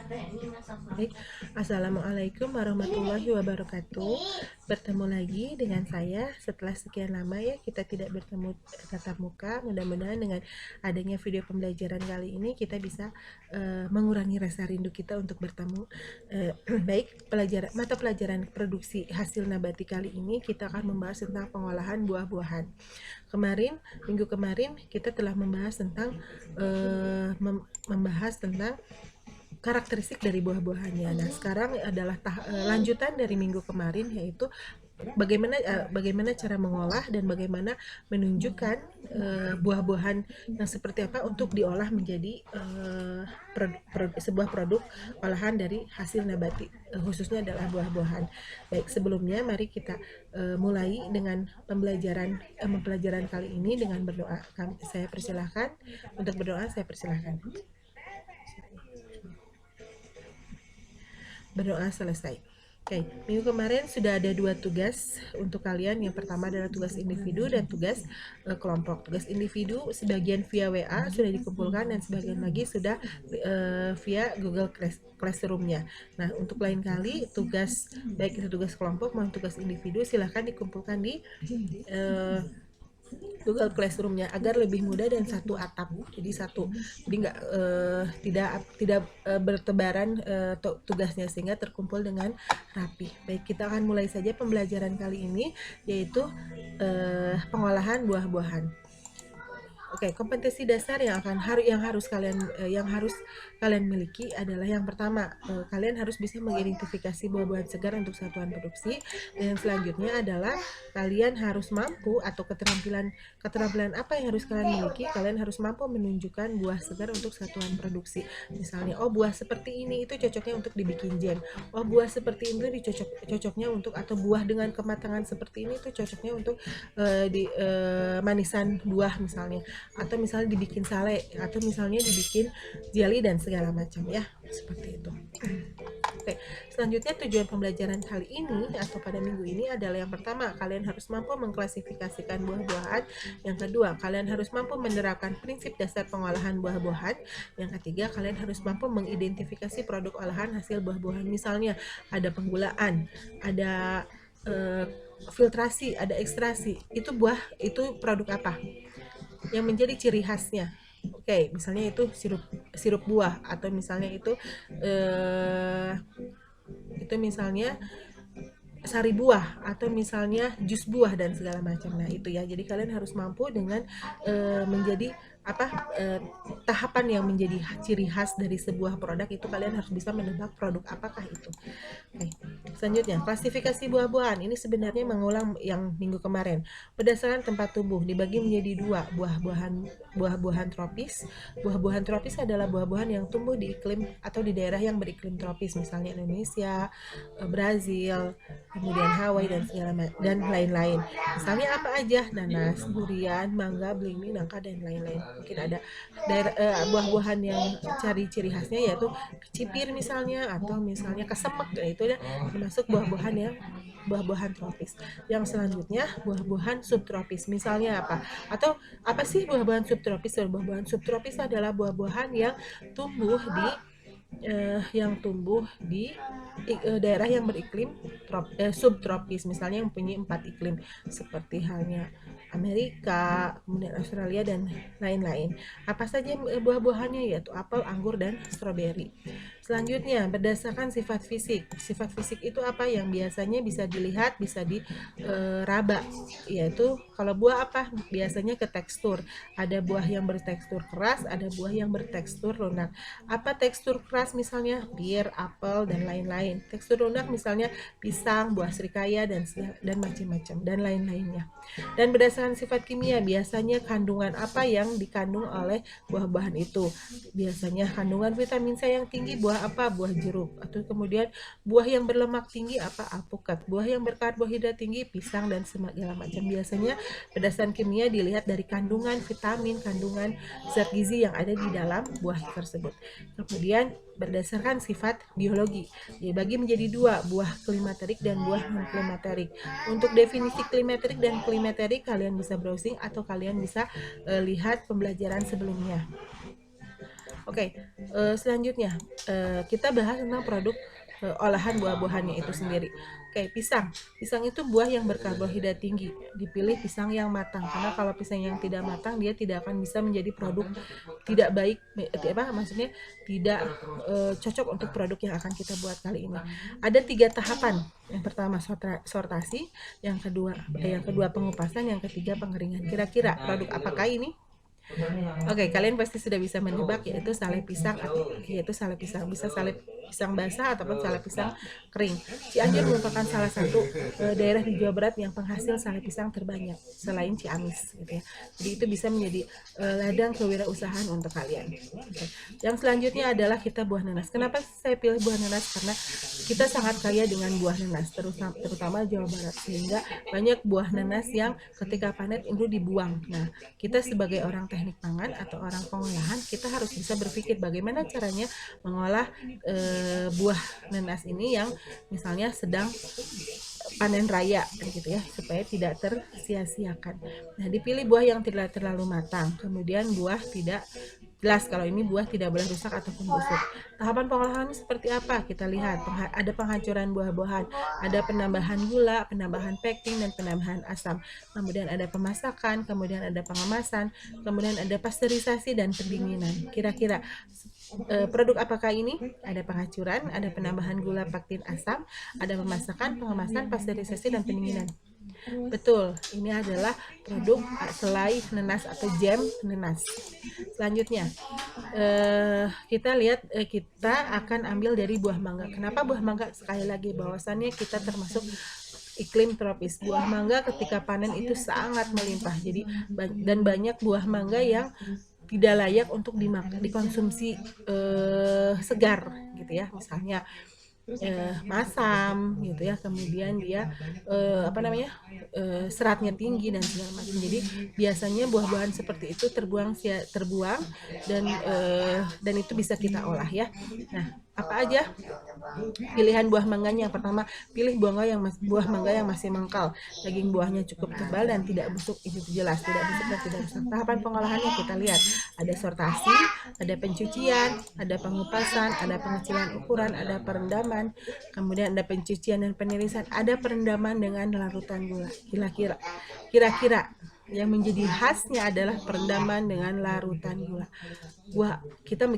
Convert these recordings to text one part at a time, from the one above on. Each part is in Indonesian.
Baik, Assalamualaikum warahmatullahi wabarakatuh. Bertemu lagi dengan saya setelah sekian lama ya kita tidak bertemu tatap muka. Mudah-mudahan dengan adanya video pembelajaran kali ini kita bisa mengurangi rasa rindu kita untuk bertemu. Baik, mata pelajaran produksi hasil nabati kali ini kita akan membahas tentang pengolahan buah-buahan. Minggu kemarin kita telah membahas tentang karakteristik dari buah-buahannya. Nah, sekarang adalah lanjutan dari minggu kemarin, yaitu bagaimana cara mengolah dan bagaimana menunjukkan buah-buahan yang seperti apa untuk diolah menjadi sebuah produk olahan dari hasil nabati, khususnya adalah buah-buahan. Baik, sebelumnya mari kita mulai dengan pembelajaran kali ini dengan berdoa. Saya persilahkan untuk berdoa. Berdoa selesai. Oke, minggu kemarin sudah ada 2 tugas untuk kalian. Yang pertama adalah tugas individu dan tugas kelompok. Tugas individu sebagian via WA sudah dikumpulkan dan sebagian lagi sudah via Google Classroom-nya. Nah, untuk lain kali tugas baik itu tugas kelompok maupun tugas individu silahkan dikumpulkan di Google Classroom-nya agar lebih mudah dan satu atap. Jadi nggak tidak bertebaran tugasnya, sehingga terkumpul dengan rapi. Baik, kita akan mulai saja pembelajaran kali ini, yaitu pengolahan buah-buahan. Oke, kompetensi dasar yang harus kalian miliki adalah yang pertama, kalian harus bisa mengidentifikasi buah-buahan segar untuk satuan produksi. Dan yang selanjutnya adalah kalian harus mampu, atau keterampilan apa yang harus kalian miliki, kalian harus mampu menunjukkan buah segar untuk satuan produksi. Misalnya, oh buah seperti ini itu cocoknya untuk dibikin jam. Oh buah seperti ini cocoknya untuk, atau buah dengan kematangan seperti ini itu cocoknya untuk manisan buah misalnya, atau misalnya dibikin sale, atau misalnya dibikin jelly dan segala macam ya, seperti itu. Oke, selanjutnya tujuan pembelajaran kali ini atau pada minggu ini adalah yang pertama, kalian harus mampu mengklasifikasikan buah-buahan. Yang kedua, kalian harus mampu menerapkan prinsip dasar pengolahan buah-buahan. Yang ketiga, kalian harus mampu mengidentifikasi produk olahan hasil buah-buahan. Misalnya ada penggulaan, ada filtrasi, ada ekstrasi. Itu produk apa yang menjadi ciri khasnya. Oke, misalnya itu sirup buah, atau misalnya itu misalnya sari buah, atau misalnya jus buah dan segala macam. Nah, itu ya. Jadi kalian harus mampu dengan menjadi tahapan yang menjadi ciri khas dari sebuah produk itu. Kalian harus bisa menebak produk apakah itu. Oke. Selanjutnya, klasifikasi buah-buahan. Ini sebenarnya mengulang yang minggu kemarin. Berdasarkan tempat tumbuh dibagi menjadi 2, buah-buahan tropis. Buah-buahan tropis adalah buah-buahan yang tumbuh di iklim atau di daerah yang beriklim tropis, misalnya Indonesia, Brazil, kemudian Hawaii dan lain-lain. Misalnya apa aja? Nanas, durian, mangga, belimbing, nangka dan lain-lain. Mungkin ada buah-buahan yang ciri khasnya yaitu kecipir misalnya, atau misalnya kesemek. Itu termasuk buah-buahan tropis. Yang selanjutnya buah-buahan subtropis. Misalnya apa? Atau apa sih buah-buahan subtropis? Buah-buahan subtropis adalah buah-buahan yang tumbuh di daerah yang beriklim subtropis, misalnya yang punya 4 iklim seperti halnya Amerika, kemudian Australia dan lain-lain. Apa saja buah-buahannya? Yaitu apel, anggur, dan stroberi. Selanjutnya, berdasarkan sifat fisik. Sifat fisik itu apa yang biasanya bisa dilihat, bisa diraba, yaitu kalau buah apa? Biasanya ke tekstur. Ada buah yang bertekstur keras, ada buah yang bertekstur lunak. Apa tekstur keras? Misalnya pir, apel, dan lain-lain. Tekstur lunak misalnya pisang, buah serikaya, dan macam-macam, dan lain-lainnya. Dan berdasarkan sifat kimia, biasanya kandungan apa yang dikandung oleh buah-buahan itu. Biasanya kandungan vitamin C yang tinggi, buah apa? Buah jeruk. Atau kemudian buah yang berlemak tinggi apa? Alpukat. Buah yang berkarbohidrat tinggi, pisang, dan segala macam. Biasanya berdasarkan kimia dilihat dari kandungan vitamin, kandungan zat gizi yang ada di dalam buah tersebut. Kemudian berdasarkan sifat biologi dibagi menjadi 2, buah klimaterik dan buah non klimaterik. Untuk definisi klimaterik dan klimaterik kalian bisa browsing atau kalian bisa lihat pembelajaran sebelumnya. Oke, selanjutnya kita bahas tentang produk olahan buah-buahannya itu sendiri. Oke, pisang. Pisang itu buah yang berkarbohidrat tinggi. Dipilih pisang yang matang karena kalau pisang yang tidak matang dia tidak akan bisa menjadi produk tidak baik, maksudnya tidak cocok untuk produk yang akan kita buat kali ini. Ada 3 tahapan. Yang pertama sortasi, yang kedua pengupasan, yang ketiga pengeringan. Kira-kira produk apakah ini? Oke, kalian pasti sudah bisa menebak, yaitu sale pisang, bisa sale pisang basah ataupun sale pisang kering. Cianjur merupakan salah satu daerah di Jawa Barat yang penghasil sale pisang terbanyak selain Ciamis, gitu ya. Jadi itu bisa menjadi ladang kewirausahaan untuk kalian. Oke. Yang selanjutnya adalah kita buah nanas. Kenapa saya pilih buah nanas? Karena kita sangat kaya dengan buah nanas, terutama Jawa Barat, sehingga banyak buah nanas yang ketika panen itu dibuang. Nah, kita sebagai orang teknik pangan atau orang pengolahan, kita harus bisa berpikir bagaimana caranya mengolah buah nanas ini yang misalnya sedang panen raya gitu ya, supaya tidak tersia-siakan. Nah, dipilih buah yang tidak terlalu matang, kemudian buah tidak jelas kalau ini buah tidak boleh rusak ataupun busuk. Tahapan pengolahan seperti apa? Kita lihat ada penghancuran buah-buahan, ada penambahan gula, penambahan packing, dan penambahan asam. Kemudian ada pemasakan, kemudian ada pengemasan, kemudian ada pasteurisasi dan pendinginan. Kira-kira produk apakah ini? Ada penghancuran, ada penambahan gula, pektin, asam, ada pemasakan, pengemasan, pasteurisasi, dan pendinginan. Betul, ini adalah produk selai nanas atau jam nanas. Selanjutnya, kita lihat, kita akan ambil dari buah mangga. Kenapa buah mangga? Sekali lagi bahwasannya kita termasuk iklim tropis. Buah mangga ketika panen itu sangat melimpah. Jadi dan banyak buah mangga yang tidak layak untuk dikonsumsi segar gitu ya. Misalnya masam gitu ya, kemudian dia seratnya tinggi dan segala macam. Jadi biasanya buah-buahan seperti itu terbuang dan itu bisa kita olah ya. Nah, apa aja pilihan buah mangganya? Yang pertama, pilih buah mangga yang masih mengkal, daging buahnya cukup tebal dan tidak busuk. Itu jelas tidak busuk dan tidak rusak. Tahapan pengolahannya kita lihat, ada sortasi, ada pencucian, ada pengupasan, ada pengecilan ukuran, ada perendaman, kemudian ada pencucian dan penirisan, ada perendaman dengan larutan gula. Kira-kira yang menjadi khasnya adalah perendaman dengan larutan gula. Kita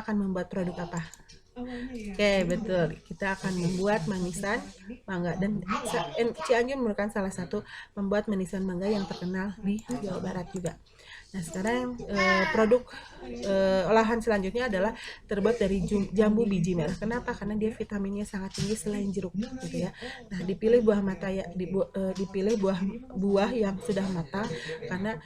akan membuat produk apa? Oke, betul. Kita akan membuat manisan mangga, dan Cianjur merupakan salah satu pembuat manisan mangga yang terkenal di Jawa Barat juga. Nah, sekarang produk olahan selanjutnya adalah terbuat dari jambu biji merah. Kenapa? Karena dia vitaminnya sangat tinggi selain jeruk, gitu ya. Nah, dipilih dipilih buah yang sudah matang, karena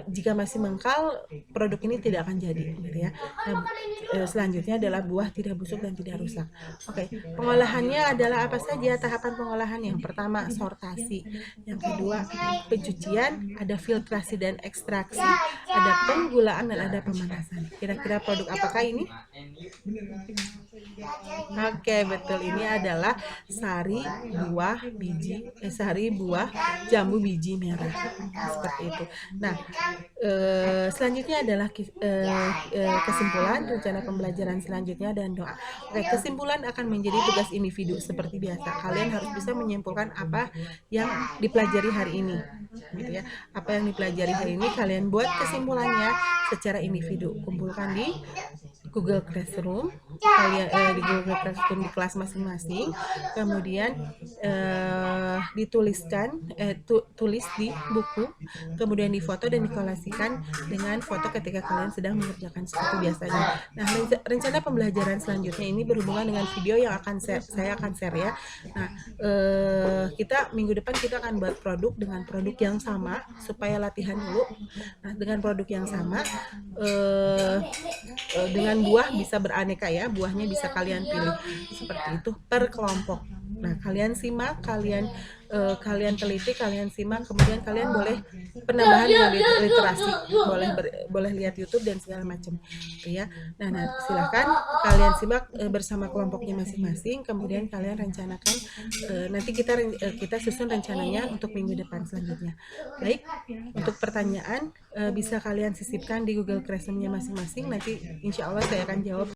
jika masih mengkal, produk ini tidak akan jadi, gitu ya. Nah, selanjutnya adalah buah tidak busuk dan tidak rusak. Oke, pengolahannya adalah apa saja tahapan pengolahan? Yang pertama, sortasi. Yang kedua, pencucian, ada filtrasi dan ekstraksi, ada penggulaan, dan ada pemanasan. Kira-kira produk apakah ini? Oke, betul. Ini adalah sari buah jambu biji merah. Seperti itu. Nah, selanjutnya adalah kesimpulan, rencana pembelajaran selanjutnya, dan doa. Oke, kesimpulan akan menjadi tugas individu seperti biasa. Kalian harus bisa menyimpulkan apa yang dipelajari hari ini, gitu ya. Apa yang dipelajari hari ini kalian buat kesimpulannya secara individu. Kumpulkan di Google Classroom, di Google Classroom di kelas masing-masing, kemudian tulis di buku, kemudian difoto dan dikolasikan dengan foto ketika kalian sedang mengerjakan sesuatu biasanya. Nah, rencana pembelajaran selanjutnya ini berhubungan dengan video yang saya akan share ya. Nah, kita minggu depan kita akan buat produk dengan produk yang sama supaya latihan dulu. Nah, dengan produk yang sama, dengan buah bisa beraneka ya, buahnya bisa kalian pilih seperti itu per kelompok. Nah, kalian simak, kalian kalian teliti, kalian simak, kemudian kalian boleh penambahan dengan literasi, boleh lihat YouTube dan segala macam, gitu ya. Nah, silahkan kalian simak bersama kelompoknya masing-masing, kemudian kalian rencanakan nanti kita susun rencananya untuk minggu depan selanjutnya. Baik, untuk pertanyaan bisa kalian sisipkan di Google Classroom-nya masing-masing. Nanti insya Allah saya akan jawab